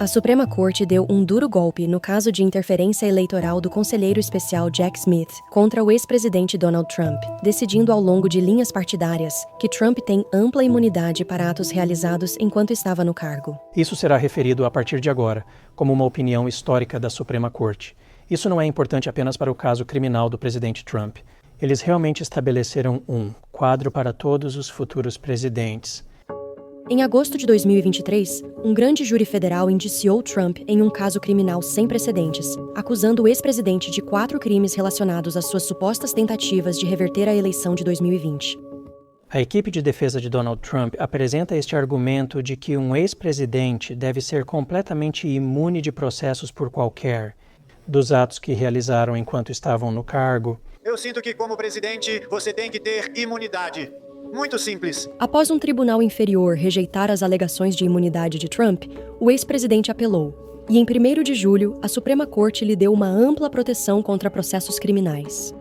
A Suprema Corte deu um duro golpe no caso de interferência eleitoral do conselheiro especial Jack Smith contra o ex-presidente Donald Trump, decidindo ao longo de linhas partidárias que Trump tem ampla imunidade para atos realizados enquanto estava no cargo. Isso será referido a partir de agora como uma opinião histórica da Suprema Corte. Isso não é importante apenas para o caso criminal do presidente Trump. Eles realmente estabeleceram um quadro para todos os futuros presidentes. Em agosto de 2023, um grande júri federal indiciou Trump em um caso criminal sem precedentes, acusando o ex-presidente de 4 crimes relacionados às suas supostas tentativas de reverter a eleição de 2020. A equipe de defesa de Donald Trump apresenta este argumento de que um ex-presidente deve ser completamente imune de processos por qualquer dos atos que realizaram enquanto estavam no cargo. Eu sinto que, como presidente, você tem que ter imunidade. Muito simples. Após um tribunal inferior rejeitar as alegações de imunidade de Trump, o ex-presidente apelou. E em 1º de julho, a Suprema Corte lhe deu uma ampla proteção contra processos criminais.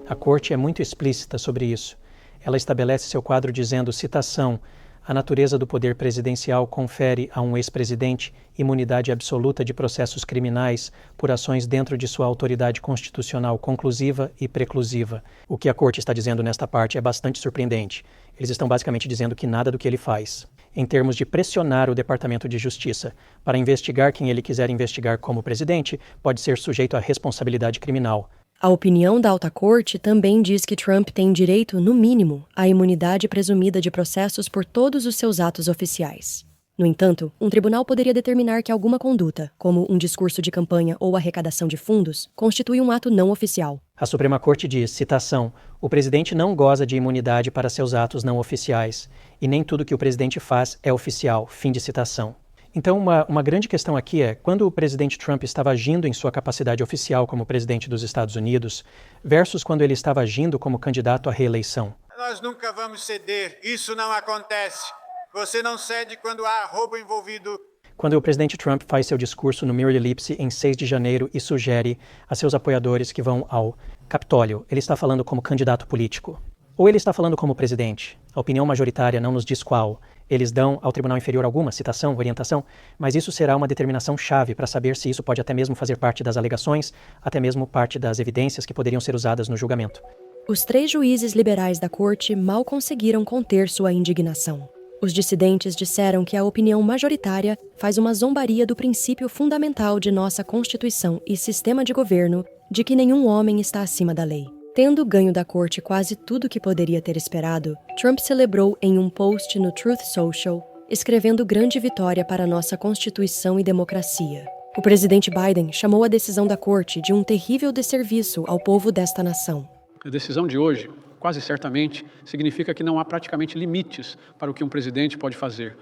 A Corte é muito explícita sobre isso. Ela estabelece seu quadro dizendo, citação, a natureza do poder presidencial confere a um ex-presidente imunidade absoluta de processos criminais por ações dentro de sua autoridade constitucional conclusiva e preclusiva. O que a Corte está dizendo nesta parte é bastante surpreendente. Eles estão basicamente dizendo que nada do que ele faz, em termos de pressionar o Departamento de Justiça para investigar quem ele quiser investigar como presidente, pode ser sujeito à responsabilidade criminal. A opinião da Alta Corte também diz que Trump tem direito, no mínimo, à imunidade presumida de processos por todos os seus atos oficiais. No entanto, um tribunal poderia determinar que alguma conduta, como um discurso de campanha ou arrecadação de fundos, constitui um ato não oficial. A Suprema Corte diz, citação, o presidente não goza de imunidade para seus atos não oficiais, e nem tudo que o presidente faz é oficial, fim de citação. Então, uma grande questão aqui é, quando o presidente Trump estava agindo em sua capacidade oficial como presidente dos Estados Unidos, versus quando ele estava agindo como candidato à reeleição. Nós nunca vamos ceder, isso não acontece. Você não cede quando há roubo envolvido. Quando o presidente Trump faz seu discurso no Mirror Ellipse em 6 de janeiro e sugere a seus apoiadores que vão ao Capitólio, ele está falando como candidato político. Ou ele está falando como presidente. A opinião majoritária não nos diz qual. Eles dão ao Tribunal Inferior alguma citação, orientação, mas isso será uma determinação chave para saber se isso pode até mesmo fazer parte das alegações, até mesmo parte das evidências que poderiam ser usadas no julgamento. Os 3 juízes liberais da Corte mal conseguiram conter sua indignação. Os dissidentes disseram que a opinião majoritária faz uma zombaria do princípio fundamental de nossa Constituição e sistema de governo de que nenhum homem está acima da lei. Tendo ganho da corte quase tudo que poderia ter esperado, Trump celebrou em um post no Truth Social, escrevendo grande vitória para nossa Constituição e democracia. O presidente Biden chamou a decisão da corte de um terrível desserviço ao povo desta nação. A decisão de hoje, quase certamente, significa que não há praticamente limites para o que um presidente pode fazer.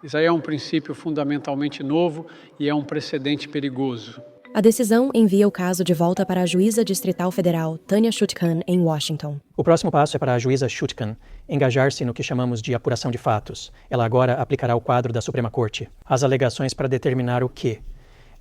Isso aí é um princípio fundamentalmente novo e é um precedente perigoso. A decisão envia o caso de volta para a juíza distrital federal Tanya Chutkan, em Washington. O próximo passo é para a juíza Chutkan engajar-se no que chamamos de apuração de fatos. Ela agora aplicará o quadro da Suprema Corte. As alegações para determinar o que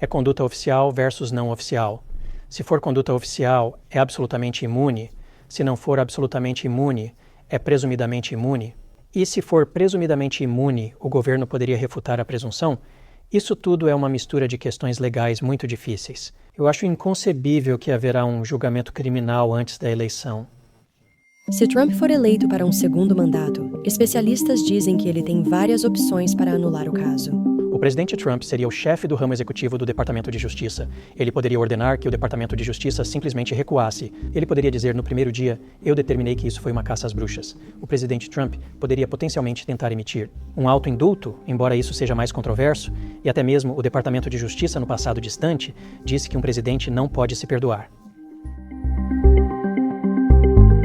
é conduta oficial versus não oficial. Se for conduta oficial, é absolutamente imune. Se não for absolutamente imune, é presumidamente imune. E se for presumidamente imune, o governo poderia refutar a presunção? Isso tudo é uma mistura de questões legais muito difíceis. Eu acho inconcebível que haverá um julgamento criminal antes da eleição. Se Trump for eleito para um segundo mandato, especialistas dizem que ele tem várias opções para anular o caso. O presidente Trump seria o chefe do ramo executivo do Departamento de Justiça. Ele poderia ordenar que o Departamento de Justiça simplesmente recuasse. Ele poderia dizer no primeiro dia, eu determinei que isso foi uma caça às bruxas. O presidente Trump poderia potencialmente tentar emitir um autoindulto, embora isso seja mais controverso, e até mesmo o Departamento de Justiça no passado distante disse que um presidente não pode se perdoar.